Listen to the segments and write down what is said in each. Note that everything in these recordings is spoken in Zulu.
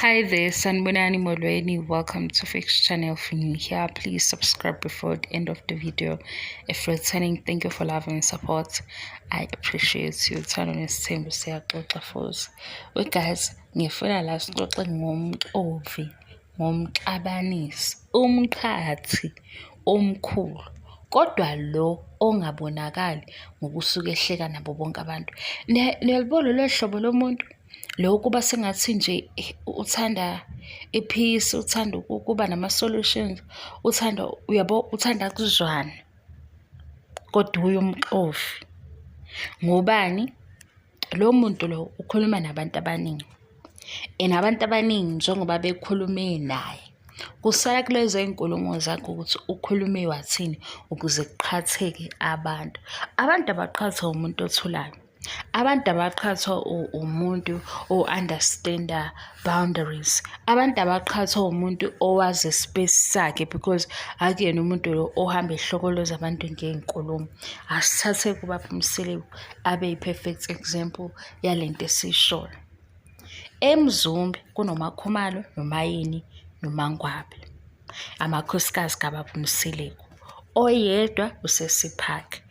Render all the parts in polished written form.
Hi there, Sanbonani Molweni. Welcome to Fix Channel. If you're new here, please subscribe before the end of the video. If you're returning, thank you for love and support. I appreciate you. Turn on this team to say a force. Well, guys, ngifuna la sixoxe ngomxovi, ngomxabanisi, umqhathi omkhulu. Kodwa lo ongabonakali ngokusuka ehleka nabo bonke abantu. Niyalibona lo hlobo lomuntu lo kuba sengathi nje uthanda ipeace, uthanda ukuba nama-solutions, uthanda kuzwana, kodwa uyumxovi. Ngobani? Lo muntu lo ukhuluma nabantu abaningi, abantu abaningi njengoba bekhulume naye, kusala kulezo y'nkulumo zakho ukuthi ukhulume wathini ukuze kuqhatheke abantu. Abantu abaqhathwa umuntu othulayo. Abantu abaqhathwa umuntu o-understand-a boundaries. Abantu abaqhathwa umuntu owazi ispace sakhe, because akuyena umuntu lo ohamba ehlokoloza abantu ngey'nkulumo. Asithathe kuBaba Mseleku abe yi-perfect example yalento esiyishoyo. eMzumbe kunoMakhumalo, noMayini, noMangwabe, amakhosikazi kaBaba Mseleku. Oyedwa uSesiphakhe.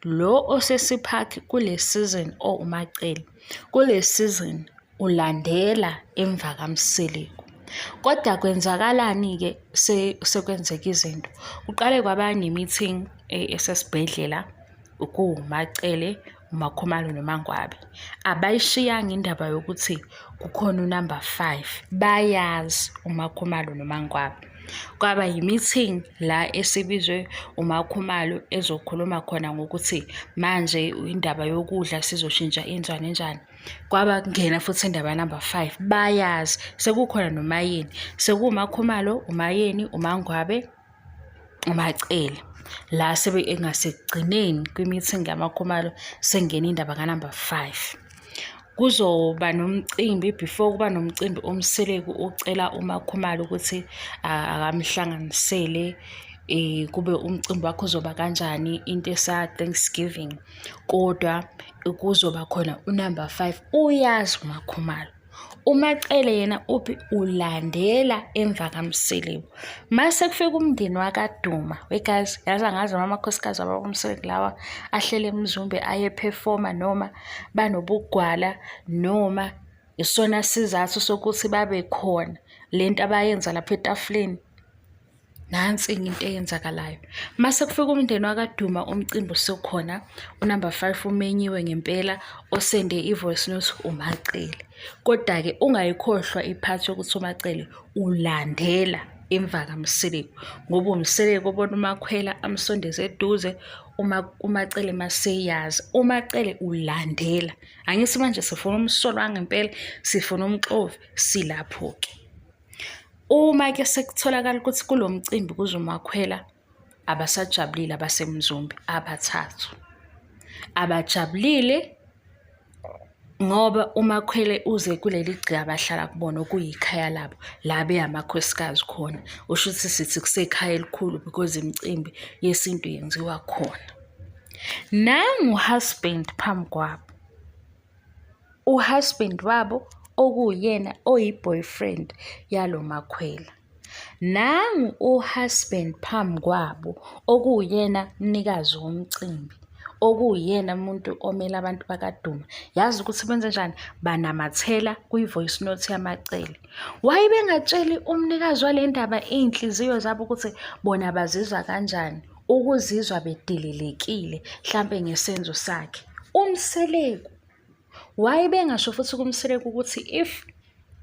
Lo oSesiphakhe kule season uMacele, kule season ulandela emva kaMseleku. Kodwa kwenzakalani-ke sekwenzeka izinto? Kuqale kwaba ne-meeting esesibhedlela kuMacele, uMakhumalo noMangwabe. Abayishiyanga indaba yokuthi kukhona unumber 5, bayazi uMakhumalo noMangwabe. Kwaba yi-meeting la esibizwe uMakhumalo ezokhuluma khona ngokuthi manje indaba yokudla sizoshintsha injani. Kwaba kungena futhi indaba number 5, bayazi. Sekukhona noMayeni, sekuwuMakhumalo, uMayeni, uMangwabe, uMacele. La engasekugcineni kwi-meeting yamakhumalo sengena indaba kanumber 5. Kuzoba nomcimbi, before kuba nomcimbi uMseleku ucela uMakhumalo ukuthi akamhlanganisele, kube umcimbi wakho uzoba kanjani, into esa-Thanksgiving. Kodwa kuzoba khona unumber 5, uyazi uMakhumalo. uMacele yena uphi? Ulandela emva kaMseleku. Mase kufika umndeni wakaDuma, wegazi, yazi angazi noma amakhosikazi wabaMseleku lawa ahlele eMzumbe ayephefoma, noma banobugwala, noma isona sizathu sokuthi babe khona lento abayenza lapha etafuleni. Nansi into eyenzakalayo. Mase kufika umndeni wakaDuma, umcimbi usekhona, unumber 5 umenyiwe ngempela, osende i-voice note uMacele. Kodwa-ke ungayikhohlwa iphathi yokuthi uMacele ulandela emva kaMseleku, ngoba uMseleku obona uMakhwela amsondeze eduze, uMacele maseyazi. uMacele ulandela. Angithi manje sifuna umsolo wangempela, sifuna umxovi, silapho-ke. Uma-ke sekutholakala ukuthi kulo mcimbi kuze uMakhwela, abasajabulile abaseMzumbe abathathu. Abajabulile ngoba uMakhwele uze kuleli gceke abahlala kubona okuyikhaya labo, la beyamakhosikazi khona. Usho ukuthi sithi kusekhaya elikhulu because imicimbi yesintu yenziwa khona. Nangu-husband phambi kwabo, uhusband wabo okuyena oyi-boyfriend yalo Makhwela. Nangu uhusband phambi kwabo okuyena mnikazi womcimbi, okuyena umuntu omele abantu bakaDuma. Yazi ukuthi benze njani? Banamathela kwi-voice note yaMacele. Why bengatsheli umnikazi wale ndaba iy'nhliziyo zabo ukuthi bona bazizwa kanjani, ukuzizwa bedililekile mhlampe ngesenzo sakhe? uMseleku. Why bengasho futhi kuMseleku ukuthi if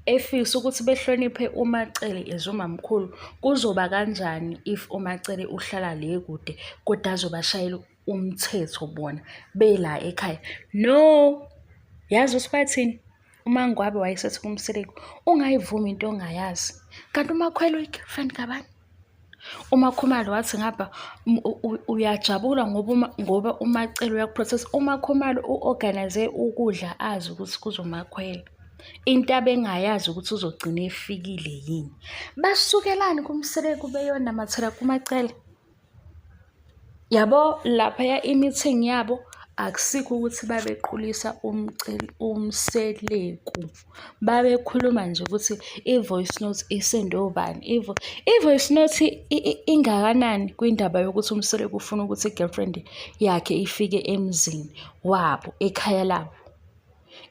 efisa ukuthi behloniphe uMacele as umamkhulu, kuzoba kanjani if uMacele uhlala le kude kodwa azobashayela umthetho bona bela ekhaya? No, yazi ukuthi bathini? uMangwabe wayesethi kuMseleku, ungayivumi into ongayazi. Kanti uMakhwela uyi-girlfriend kabani? uMakhumalo wathi ngapha uyajabula ngoba uMacele uyakuprotest. uMakhumalo u-organize ukudla azi ukuthi kuzoMakhwela, into abengayazi ukuthi uzogcina efikile yini. Basukelani kuMseleku beyonamathela kuMacele? Yabo laphaya i-meeting yabo akusikho ukuthi babequlisa umseleku, babekhuluma nje ukuthi i-voice note isendwe ubani. I-voice note ingakanani kwindaba yokuthi umseleku ufuna ukuthi i-girlfriend yakhe ifike emzini wabo, ekhaya labo.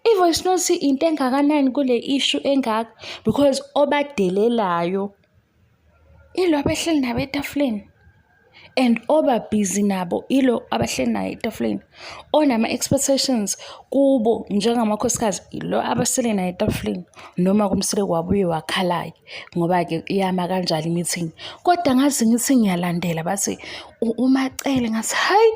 I-voice note into engakanani kule issue engaka, because obadelelayo ilo abahleli nabo etafuleni, and obabhizi nabo ilo abahleli nayo etafuleni. Onama-expectations kubo njengamakhosikazi ilo abasele nayo etafuleni, noma kumseleku wabuye wakhalayo ngoba-ke iyama kanjalo i-meeting. Kodwa ngaze ngithi ngiyalandela bathi uMacele, ngathi hayi,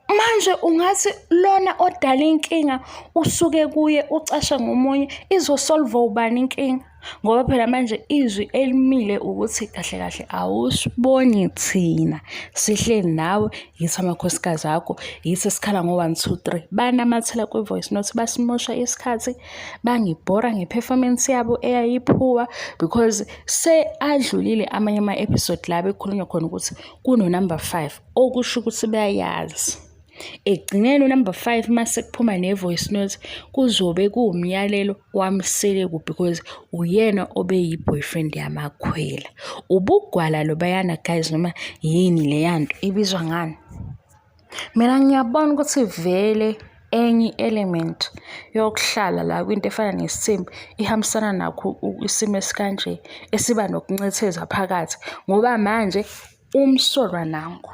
manje ungathi lona odala inkinga usuke kuye ucasha ngomunye, izosolva ubani inkinga? Ngoba phela manje izwi elimile ukuthi kahle kahle awusiboni thina sihleli nawe, yithi amakhosikazi akho, yithi esikhala ngo-1 2 3 banamathela kwi-voice note, basimosha isikhathi, bangibhora nge-performance yabo eyayiphuwa, because adlulile amanye ama-episode la bekhulunywa khona ukuthi kuno-number 5, okusho ukuthi bayayazi. Ekugcineni u-number 5 mase kuphuma ne-voice note kuzobe kuwumyalelo wamseleku, because uyena obeyi-boyfriend yamakhwela. Ubugwala lobayana guys, noma yini leyanto ibizwa ngani? Mina ngiyabona ukuthi vele enye element yokuhlala la kwinto efana nesithembu ihambisana nakho isimo esikanje esiba nokuncetheza phakathi, ngoba manje umsolwa nangu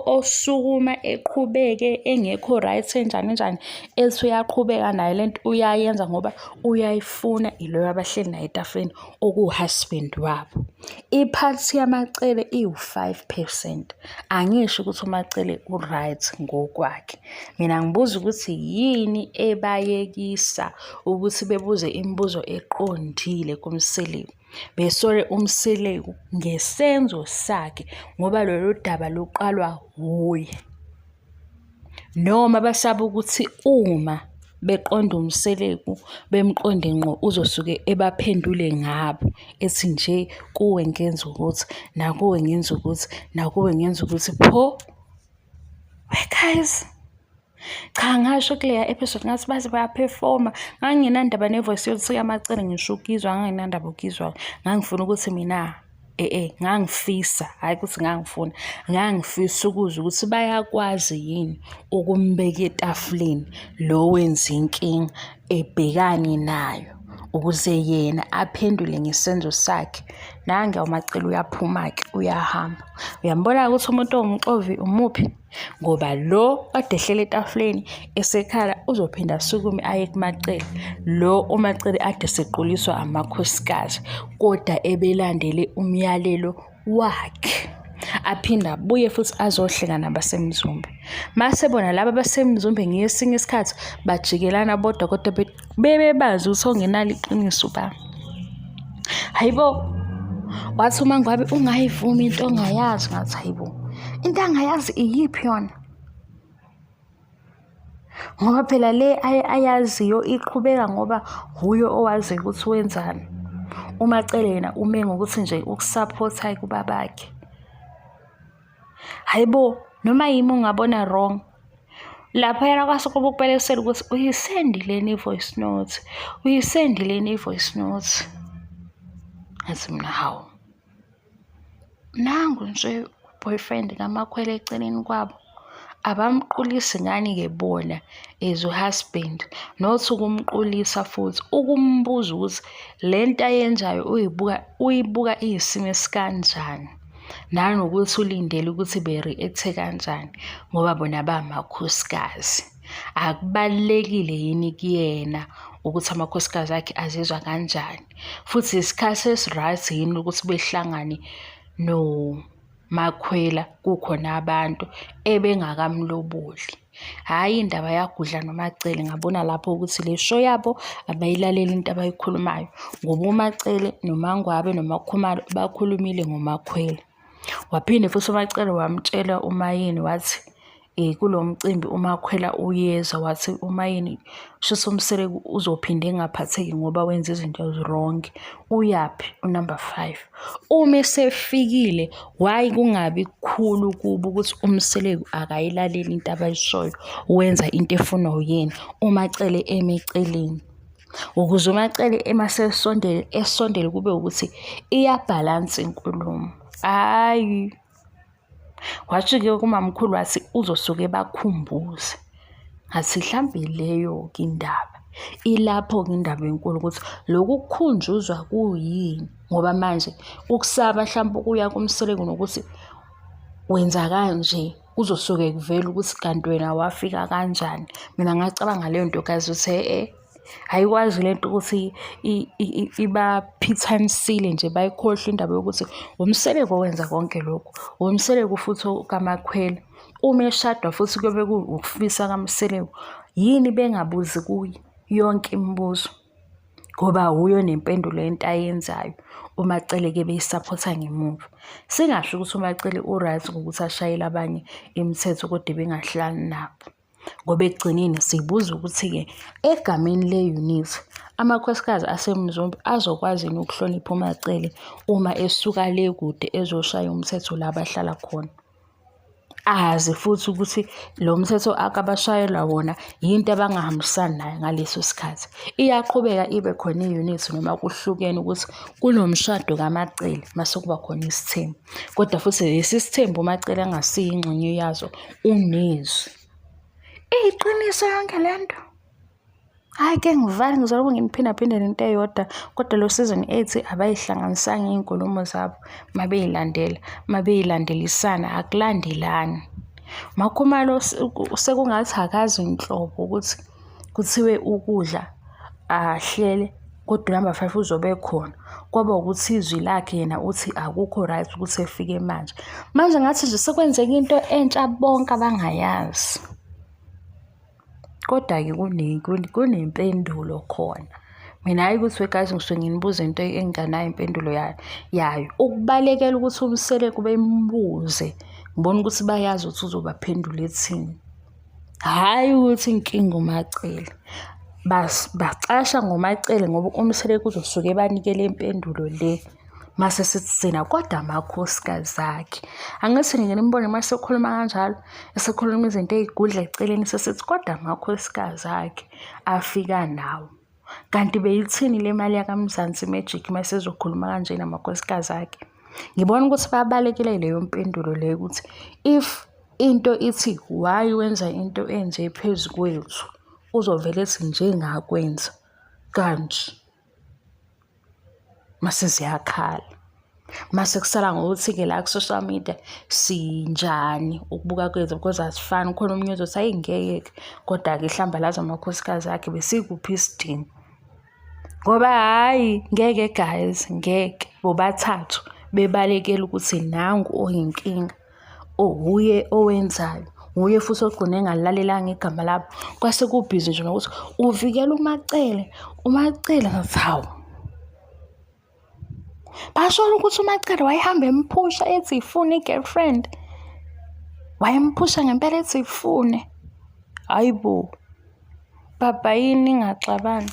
osukuma eqhubeke engekho right enjani ethi uyaqhubeka nayo lento uyayenza ngoba uyayifuna iloyo abahleli nayo etafuleni okuhusband wabo. Iphathi yaMacele iwu5%. Angisho ukuthi uMacele uright ngokwakhe. Mina ngibuza ukuthi yini ebayekisa ukuthi bebuze imibuzo eqondile kumseleku. Besole umseleku ngesenzo sakhe ngoba lolu daba luqalwa wuye. Noma basaba ukuthi uma beqonda umseleku bemqonde ngqo uzosuke ebaphendule ngabo, ethi nje kuwe ngenza ukuthi, nakuwe ngenza ukuthi, nakuwe ngenza ukuthi, pho guys. Cha, ngasho kuleya episode ngathi baze bayaperforma, nganginandaba ne-voice yokuthi yaMacele ngisho ukizwa, nganginandaba ukizwa, ngangifuna ukuthi mina ngangifisa, hayi ukuthi ngangifuna, ngangifisa ukuzwa ukuthi bayakwazi yini ukumbeka etafuleni lo wenza inkinga, ebhekane nayo ukuze yena aphendule ngesenzo sakhe. Nange uMacele uyaphuma-ke, uyahamba. Uyambona ukuthi umuntu owumxovi umuphi? Ngoba lo kade ehlele etafuleni esekhala uzophinda asukume aye kuMacele. Lo uMacele ade sequliswa amakhosikazi, kodwa ebelandele umyalelo wakhe. Aphinda abuye futhi azohleka nabasemzumbe. Mase bona laba basemzumbe ngesinye isikhathi bajikelana bodwa kodwa bebebazi ukuthi ongenalo iqiniso ba. Hayibo, wathi uma ngabe ungayivumi into ongayazi, ngathi hayibo, into angayazi iyiphi yona? Ngoba phela le ayaziyo iqhubeka ngoba huyo owazi ukuthi wenzani. uMacele yena ume ngokuthi nje ukusupporta kubabakhe. Hayibo, noma yimi ungabona wrong, lapha yana kwasekuba ukubelekisela ukuthi uyisendileni i-voice note, uyisendileni i-voice note. Athi mina hawu, nangu nje boyfriend kaMakhwele eceleni kwabo, abamqulisi ngani-ke bona as uhusband, not ukumqulisa futhi ukumbuza ukuthi lento ayenzayo uyibuka iyisimo esikanjani, nanokuthi ulindele ukuthi be-react kanjani ngoba bona bamakhosikazi. Akubalekile yini kuyena ukuthi amakhosikazi akhe azizwa kanjani, futhi isikhathi esi-right yini ukuthi behlangane noMakhwela kukhona abantu ebengakamloboli. Hayi indaba yagudla noMacele, ngabona lapho ukuthi le show yabo abayilaleli into abayikhulumayo, ngoba uMacele noMangwabe noMakhumalo bakhulumile ngoMakhwela. Waphinde futhi uMacele wamtshela uMayini wathi kulo mcimbi uMakhwela uyeza wathi uma yini shuthi uMseleko uzophinde engaphatheki ngoba wenza izinto wrong. Uyaphi unumber 5? Uma esefikile why kungabi kukhulu kubo ukuthi uMseleko akayilaleli into abayishoyo, wenza into efuna uyena uMacele emeceleni, ukuze uMacele esondele kube ukuthi iyabhalansa inkulumo. Hayi, wathi-ke kumamkhulu wathi uzosuke bakhumbuze, ngathi mhlambe leyo-ke indaba ilapho-ke indaba enkulu ukuthi lokhu kukhunjuzwa kuyini, ngoba manje ukusaba mhlawumbe ukuya kuMseleko nokuthi wenza kanje kuzosuke kuvela ukuthi kanti wena wafika kanjani. Mina ngacabanga leyo ntokazi ukuthi ayikwazi lento ukuthi ibaphithanisile nje bayikhohlwe indaba yokuthi uMseleko wenza konke lokhu, uMseleko futhi kaMakhwela. Uma eshadwa futhi kuyobe ukufisa kaMseleko, yini bengabuzi kuye yonke imibuzo, ngoba uyo nempendulo yento ayenzayo. uMacele-ke beyisaphotha ngemuva. Singasho ukuthi uMacele uright ngokuthi ashayele abanye imithetho kodwa bengahlali nabo, ngoba ekugcineni sibuza ukuthi-ke egameni le-unity amakhosikazi aseMzumbe azokwazi yini ukuhlonipha uMacele uma esuka le kude ezoshaya umthetho la bahlala khona, azi futhi ukuthi lo mthetho akabashayela wona yinto abangahambisani nayo ngaleso sikhathi. Iyaqhubeka ibe khona i-unity noma kuhlukene ukuthi kunomshado kaMacele mase kuba khona isithembu, kodwa futhi lesi sithembu uMacele angasiyo ingxenye yazo unezwi. Iyiqiniso yonke lento. Hayi ke ngivale ngizolobe nginiphindaphinda into eyodwa, kodwa lo season 8 abayihlanganisanga iy'nkulumo zabo mabeyilandelisana akulandelani. Makhumalo sekungathi akazi inhlobo ukuthi kuthiwe ukudla ahlele kodwa number 5 uzobe khona, kwaba ukuthi izwi lakhe yena uthi akukho right ukuthi efike manje ngathi nje sekwenzeka into entsha bonke abangayazi. Kodwa-ke kunempendulo khona. Mina hayi ukuthi guys ngisuke nginibuza into enganayo impendulo yayo. Ukubalekela ukuthi uMseleko bembuze ngibona ukuthi bayazi ukuthi uzobaphendula ethini. Hayi ukuthi inkinga uMacele. Bacasha ngoMacele ngoba uMseleko uzosuke banikele impendulo le. Mase sithi sina kodwa amakhosikazi akhe. Angithi ngeke nimbone mase ekhuluma kanjalo, esekhuluma izinto ezigudla eceleni sesithi kodwa amakhosikazi akhe afika nawo. Kanti beyithini le mali yakaMzansi Magic mase ezokhuluma kanje namakhosikazi akhe. Ngibona ukuthi babalekele leyo mpendulo leyo ukuthi if into ithi why wenza into enje phezulu kwethu, uzovela ethi njengakwenza kanje. Mase ziyakhala. Mase kusala ngokuthi-ke la ku-social media sinjani ukubuka kwethu because asifani. Khona omunye uzothi hayi ngeke, kodwa-ke hlamba lazo amakhosikazi akhe besikuphi isidingo, ngoba hayi ngeke guys, ngeke bobathathu bebalekela ukuthi nangu oyinkinga, uye owenzayo, uye futhi ogcine engalalelanga igama labo. Kwase kubhizi nje nokuthi uvikela uMacele ngathi hawu. Basho ukuthi uMacele wayehamba emphusha ethi ifune i-girlfriend, wayemphusha ngempela ethi ifune. Hayibo baba yini ingaxabani.